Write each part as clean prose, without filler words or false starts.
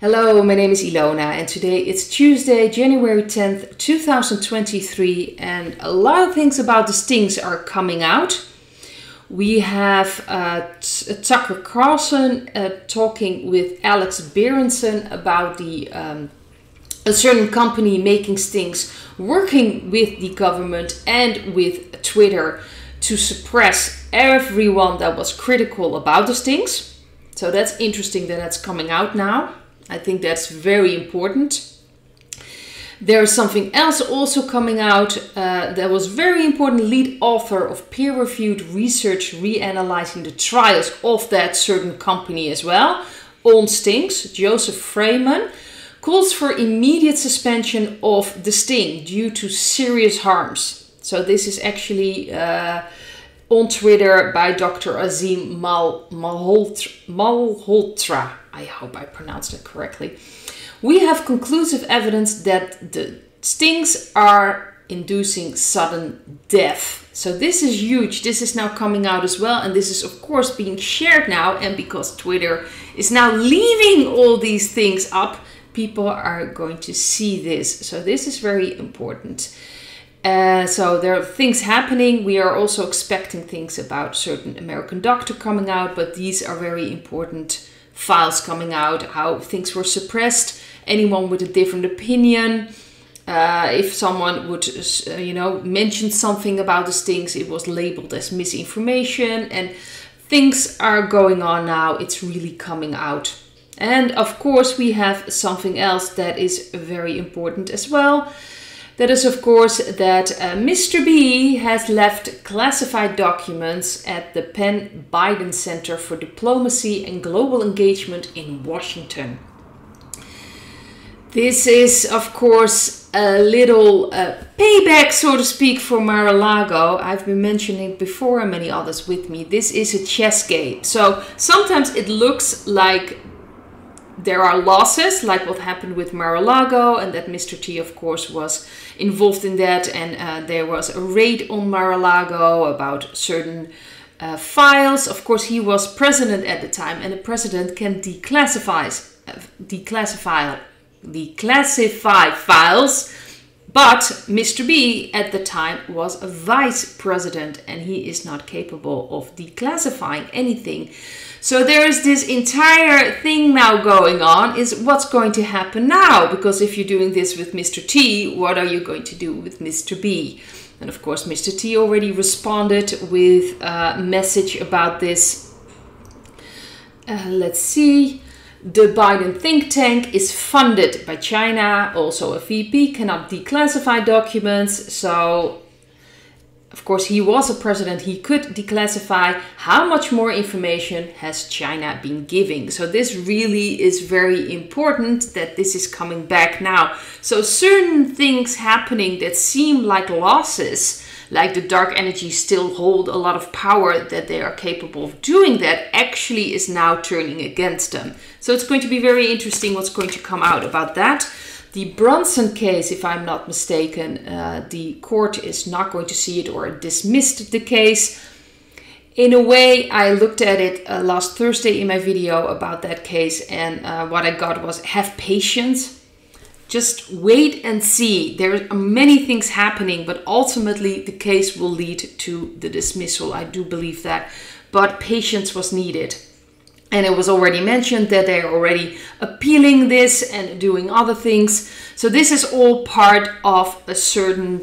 Hello, my name is Ilona and today it's Tuesday, January 10th, 2023 and a lot of things about the stings are coming out. We have Tucker Carlson talking with Alex Berenson about a certain company making stings, working with the government and with Twitter to suppress everyone that was critical about the stings. So that's interesting that that's coming out now. I think that's very important. There's something else also coming out that was very important. Lead author of peer-reviewed research reanalyzing the trials of that certain company as well on stings, Joseph Freeman, calls for immediate suspension of the sting due to serious harms. So this is actually on Twitter by Dr. Azim Malhotra. I hope I pronounced it correctly. We have conclusive evidence that the stings are inducing sudden death. So this is huge. This is now coming out as well. And this is of course being shared now. And because Twitter is now leaving all these things up, people are going to see this. So this is very important. So there are things happening. We are also expecting things about certain American doctor coming out, but these are very important files coming out, how things were suppressed, anyone with a different opinion. If someone would, mention something about the stings, it was labeled as misinformation, and things are going on now. It's really coming out. And of course, we have something else that is very important as well. That is, of course, that Mr. B has left classified documents at the Penn Biden Center for Diplomacy and Global Engagement in Washington. This is, of course, a little payback, so to speak, for Mar-a-Lago. I've been mentioning it before and many others with me. This is a chess game. So sometimes it looks like there are losses, like what happened with Mar-a-Lago, and that Mr. T, of course, was involved in that. And there was a raid on Mar-a-Lago about certain files. Of course, he was president at the time, and the president can declassify files. But Mr. B at the time was a vice president, and he is not capable of declassifying anything. So there is this entire thing now going on, is what's going to happen now? Because if you're doing this with Mr. T, what are you going to do with Mr. B? And of course, Mr. T already responded with a message about this. Let's see. The Biden think tank is funded by China. Also, a VP cannot declassify documents. So, of course, he was a president. He could declassify. How much more information has China been giving? So this really is very important that this is coming back now. So certain things happening that seem like losses, like the dark energy still hold a lot of power, that they are capable of doing that, actually is now turning against them. So it's going to be very interesting what's going to come out about that. The Brunson case, if I'm not mistaken, the court is not going to see it or dismissed the case. In a way, I looked at it last Thursday in my video about that case, and what I got was have patience. Just wait and see. There are many things happening, but ultimately the case will lead to the dismissal. I do believe that, but patience was needed. And it was already mentioned that they're already appealing this and doing other things. So this is all part of a certain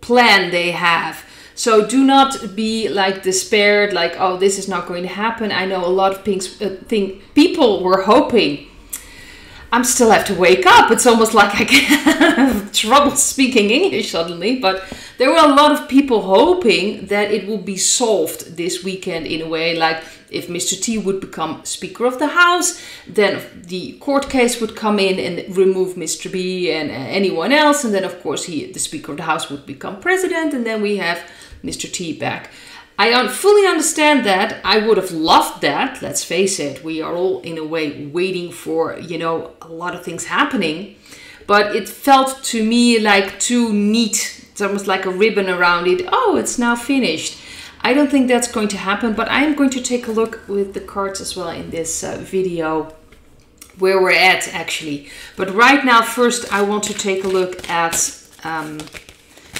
plan they have. So do not be like despaired, like, oh, this is not going to happen. I know a lot of people were hoping. I still have to wake up. It's almost like I have trouble speaking English suddenly. But there were a lot of people hoping that it would be solved this weekend in a way. Like if Mr. T would become Speaker of the House, then the court case would come in and remove Mr. B and anyone else. And then, of course, the Speaker of the House would become president. And then we have Mr. T back. I fully understand that. I would have loved that. Let's face it. We are all in a way waiting for, a lot of things happening. But it felt to me like too neat. It's almost like a ribbon around it. Oh, it's now finished. I don't think that's going to happen. But I am going to take a look with the cards as well in this video. where we're at actually. But right now, first I want to take a look at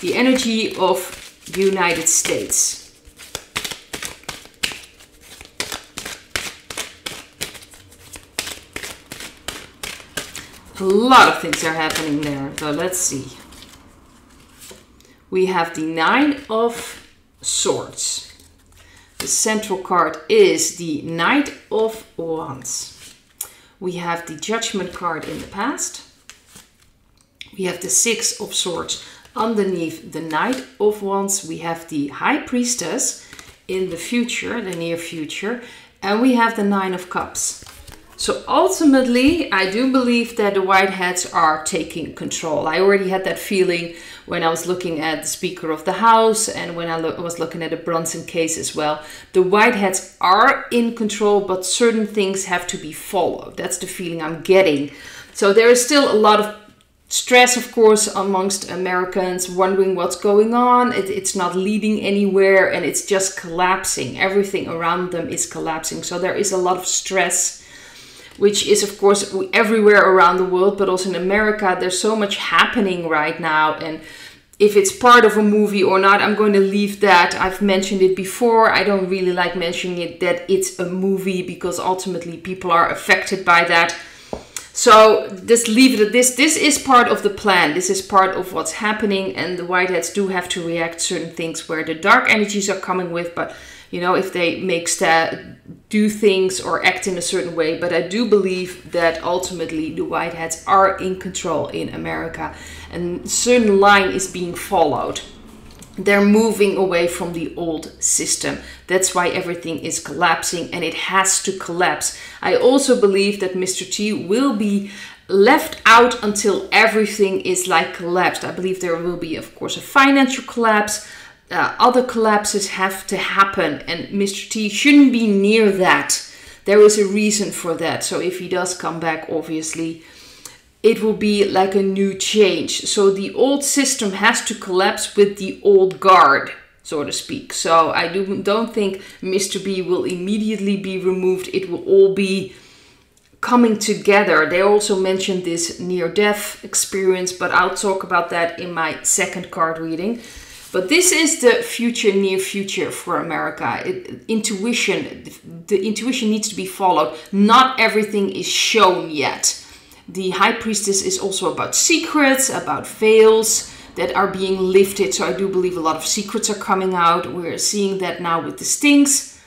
the energy of the United States. A lot of things are happening there, so let's see. We have the Nine of Swords. The central card is the Knight of Wands. We have the Judgment card in the past. We have the Six of Swords underneath the Knight of Wands. We have the High Priestess in the future, the near future. And we have the Nine of Cups. So ultimately, I do believe that the white hats are taking control. I already had that feeling when I was looking at the Speaker of the House and when I was looking at the Brunson case as well. The white hats are in control, but certain things have to be followed. That's the feeling I'm getting. So there is still a lot of stress, of course, amongst Americans, wondering what's going on. It's not leading anywhere and it's just collapsing. Everything around them is collapsing. So there is a lot of stress, which is, of course, everywhere around the world, but also in America. There's so much happening right now. And if it's part of a movie or not, I'm going to leave that. I've mentioned it before. I don't really like mentioning it that it's a movie because ultimately people are affected by that. So just leave it at this. This is part of the plan. This is part of what's happening. And the white hats do have to react to certain things where the dark energies are coming with. But, you know, if they do things or act in a certain way. But I do believe that ultimately the white hats are in control in America. And a certain line is being followed. They're moving away from the old system. That's why everything is collapsing and it has to collapse. I also believe that Mr. T will be left out until everything is like collapsed. I believe there will be, of course, a financial collapse. Other collapses have to happen and Mr. T shouldn't be near that. There is a reason for that. So if he does come back, obviously, it will be like a new change. So the old system has to collapse with the old guard, so to speak. So I don't think Mr. B will immediately be removed. It will all be coming together. They also mentioned this near-death experience, but I'll talk about that in my second card reading. But this is the future, near future for America. Intuition, the intuition needs to be followed. Not everything is shown yet. The High Priestess is also about secrets, about veils that are being lifted. So I do believe a lot of secrets are coming out. We're seeing that now with the Stings.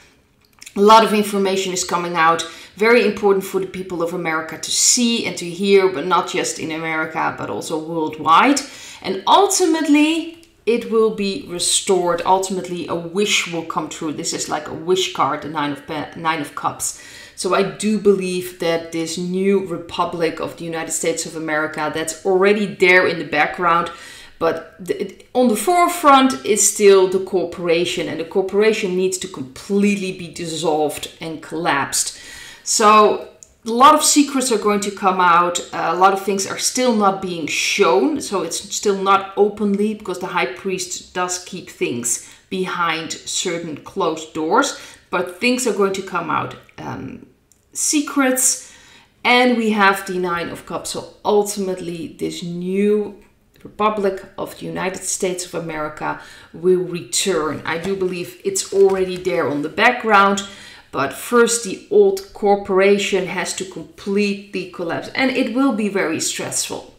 A lot of information is coming out. Very important for the people of America to see and to hear, but not just in America, but also worldwide. And ultimately, it will be restored. Ultimately, a wish will come true. This is like a wish card, the Nine of Cups. So I do believe that this new Republic of the United States of America, that's already there in the background, but on the forefront is still the corporation, and the corporation needs to completely be dissolved and collapsed. So a lot of secrets are going to come out. A lot of things are still not being shown, so it's still not openly, because the High Priest does keep things behind certain closed doors. But things are going to come out, secrets, and we have the Nine of Cups. So ultimately, this new Republic of the United States of America will return. I do believe it's already there on the background, but first the old corporation has to completely collapse, and it will be very stressful.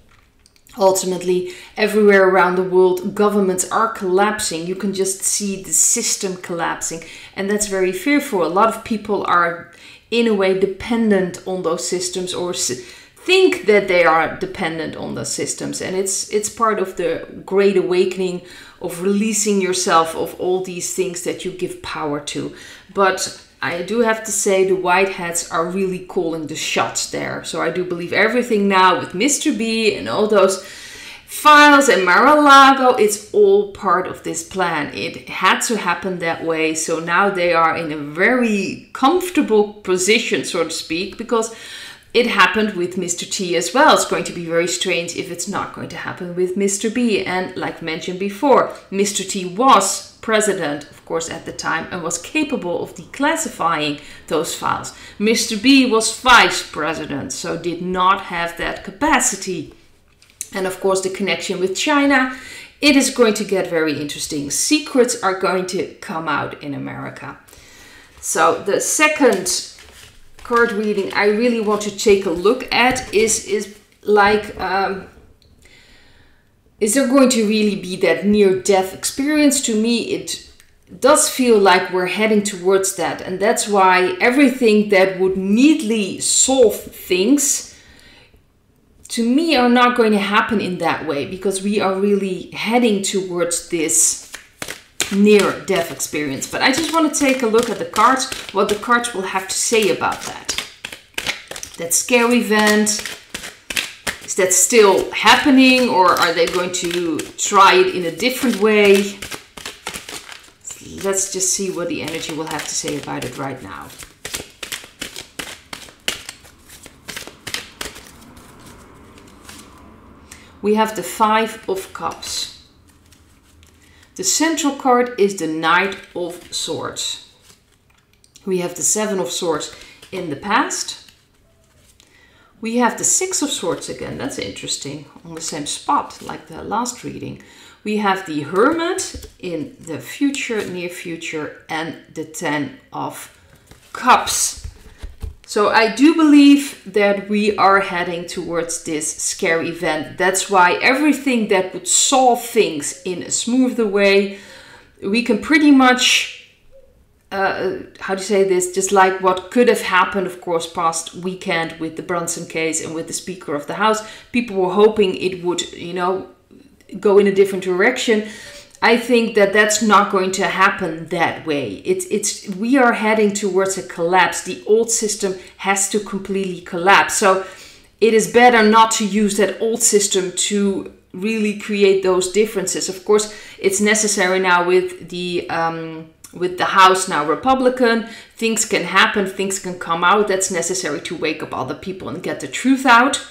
Ultimately, everywhere around the world, governments are collapsing. You can just see the system collapsing, and that's very fearful. A lot of people are, in a way, dependent on those systems, or think that they are dependent on those systems. And it's part of the great awakening of releasing yourself of all these things that you give power to. But I do have to say the white hats are really calling the shots there. So I do believe everything now with Mr. B and all those files and Mar-a-Lago, it's all part of this plan. It had to happen that way. So now they are in a very comfortable position, so to speak, because It happened with Mr. T as well. It's going to be very strange if it's not going to happen with Mr. B. And like mentioned before, Mr. T was president, of course, at the time and was capable of declassifying those files. Mr. B was vice president, so did not have that capacity. And of course, the connection with China, it is going to get very interesting. Secrets are going to come out in America. So the second card reading I really want to take a look at is like, is there going to really be that near-death experience? To me, it does feel like we're heading towards that. And that's why everything that would neatly solve things, to me, are not going to happen in that way, because we are really heading towards this near-death experience. But I just want to take a look at the cards, what the cards will have to say about that. That scary event, is that still happening, or are they going to try it in a different way? Let's just see what the energy will have to say about it right now. We have the Five of Cups. The central card is the Knight of Swords. We have the Seven of Swords in the past. We have the Six of Swords again. That's interesting. On the same spot like the last reading. We have the Hermit in the future, near future, and the Ten of Cups. So I do believe that we are heading towards this scary event. That's why everything that would solve things in a smoother way, we can pretty much, how do you say this? Just like what could have happened, of course, past weekend with the Brunson case and with the Speaker of the House. People were hoping it would, you know, go in a different direction. I think that that's not going to happen that way. We are heading towards a collapse. The old system has to completely collapse. So it is better not to use that old system to really create those differences. Of course, it's necessary now with the House now Republican. Things can happen, things can come out. That's necessary to wake up other people and get the truth out.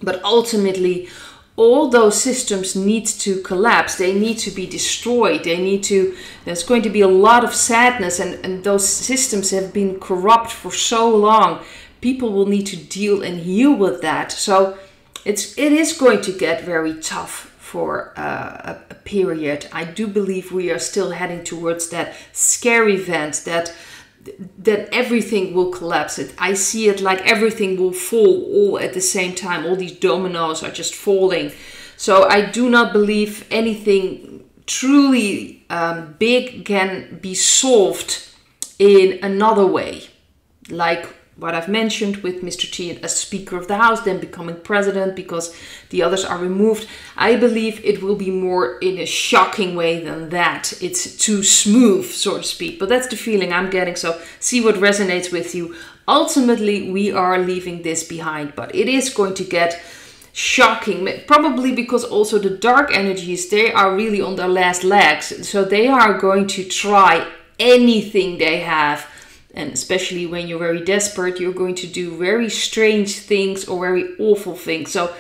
But ultimately, all those systems need to collapse. They need to be destroyed. There's going to be a lot of sadness, and those systems have been corrupt for so long. People will need to deal and heal with that. So it is going to get very tough for a period. I do believe we are still heading towards that scary event, that everything will collapse. I see it like everything will fall all at the same time. All these dominoes are just falling. So I do not believe anything truly big can be solved in another way. Like what I've mentioned with Mr. T as Speaker of the House, then becoming president because the others are removed. I believe it will be more in a shocking way than that. It's too smooth, so to speak. But that's the feeling I'm getting. So see what resonates with you. Ultimately, we are leaving this behind, but it is going to get shocking. Probably because also the dark energies, they are really on their last legs. So they are going to try anything they have. And especially when you're very desperate, you're going to do very strange things or very awful things. So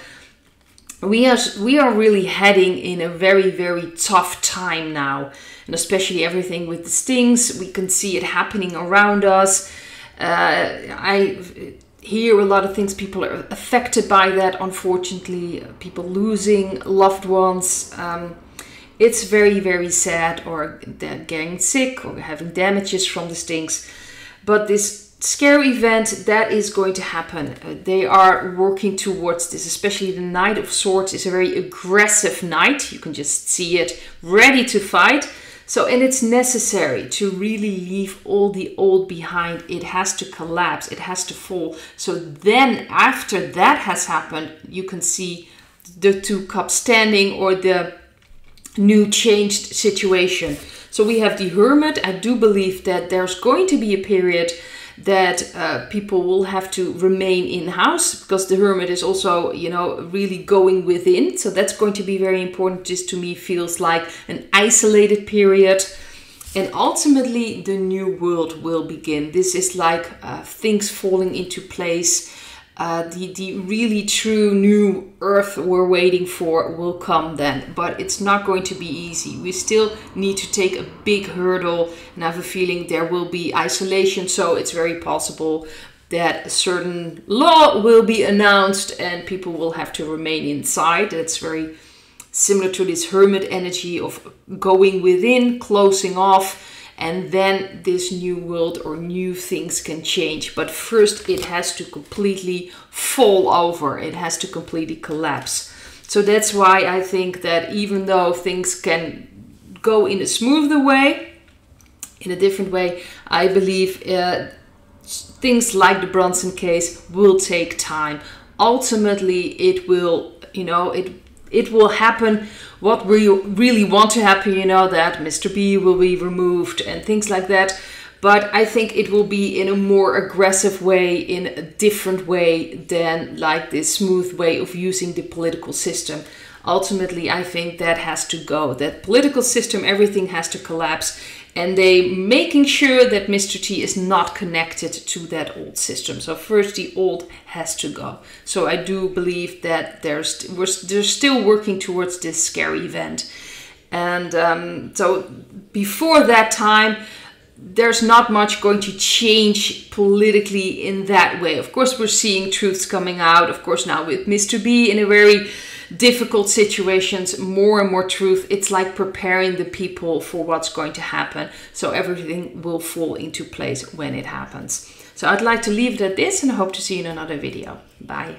we are really heading in a very, very tough time now. And especially everything with the stings, we can see it happening around us. I hear a lot of things. People are affected by that, unfortunately. People losing loved ones. It's very, very sad, or they're getting sick or having damages from the stings. But this scary event, that is going to happen. They are working towards this, especially the Knight of Swords is a very aggressive knight. You can just see it, ready to fight. So, and it's necessary to really leave all the old behind. It has to collapse, it has to fall. So then after that has happened, you can see the two cups standing, or the new changed situation. So we have the Hermit. I do believe that there's going to be a period that people will have to remain in-house, because the Hermit is also, you know, really going within. So that's going to be very important. This to me feels like an isolated period. And ultimately the new world will begin. This is like things falling into place. the really true new earth we're waiting for will come then. But it's not going to be easy. We still need to take a big hurdle, and I have a feeling there will be isolation. So it's very possible that a certain law will be announced and people will have to remain inside. That's very similar to this hermit energy of going within, closing off, and then this new world or new things can change. But first it has to completely fall over. It has to completely collapse. So that's why I think that even though things can go in a smoother way, in a different way, I believe things like the Bronson case will take time. Ultimately, it will, it will happen what we really want to happen, that Mr. B will be removed and things like that. But I think it will be in a more aggressive way, in a different way than like this smooth way of using the political system. Ultimately, I think that has to go. That political system, everything has to collapse. And they making sure that Mr. T is not connected to that old system. So first the old has to go. So I do believe that they're still working towards this scary event. And so before that time, there's not much going to change politically in that way. Of course, we're seeing truths coming out. Of course, now with Mr. B in a very difficult situations, more and more truth. It's like preparing the people for what's going to happen. So everything will fall into place when it happens. So I'd like to leave it at this and I hope to see you in another video. Bye.